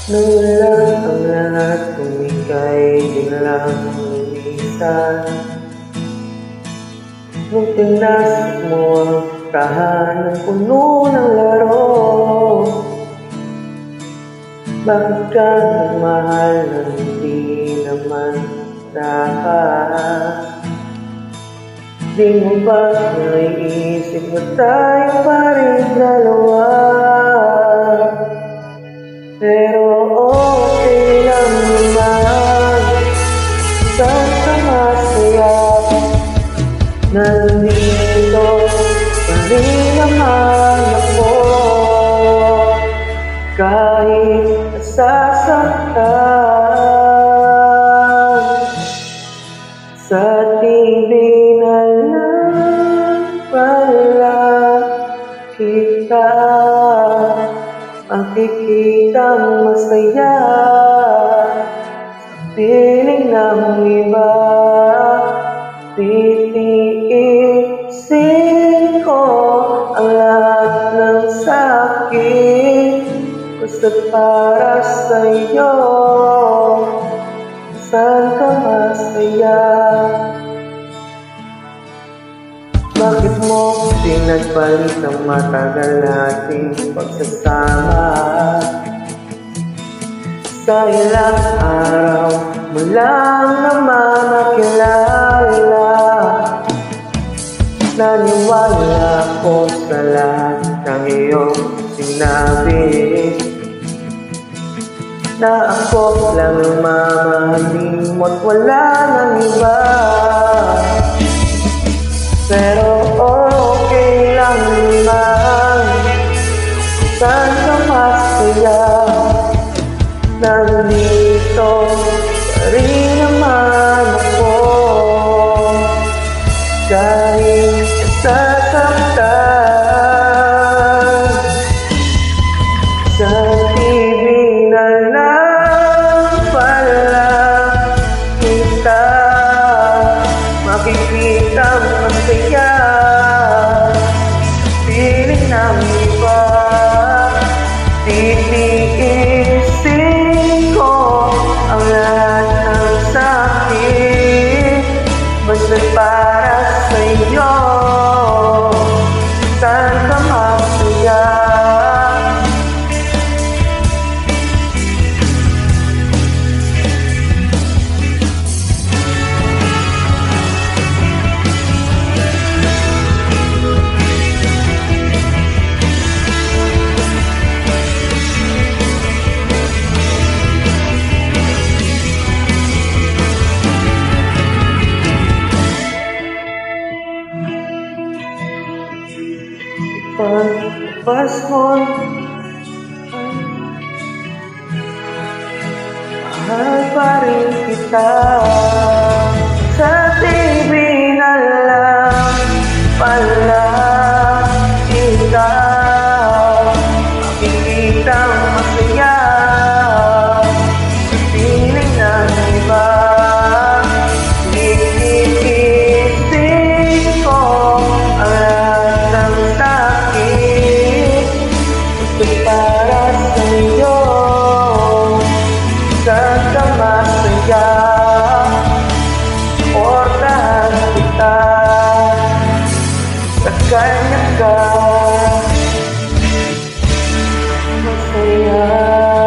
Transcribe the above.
Nawala ang lahat kung ika'y di lang lumisan. Nung pinasok mo ang tahanan puno ng laro, bakit ka nagmahal na hindi naman dapat? Di mo ba naiisip na tayo pa rin dalawa? Pero okay lang naman, saan ka masaya? Nandito pa rin naman ako, kahit nasasaktan. Sa TV na lang pala kita makikitang masaya sa piling ng iba. Titiisin ko ang lahat ng sakit basta't para sa'yo. Saan ka masaya? Bakit mo pinagpalit ang matagal nating pagsasama? Sa ilang araw mo lang naman nakilala. Naniwala ko sa lahat ng iyong sinabi, na ako lang mamahalin mo't wala nang iba. Pero okay lang naman, saan ka masaya? Nandito pa rin naman ako, kahit nasasaktan. Sa TV na lang pala kita makikita masaya, piling ng iba. Titiisin ko ang lahat ng sakit basta't para sa'yo. Saan ka masaya? Pagpas mo'y mahal pa rin kita. Sa TV na lang pala kita makikita masaya, piling ng iba. Titiisin ko ang lahat ng sakit para sa'yo. Saan ka masaya? Portahan kita, sa kanya ka masaya.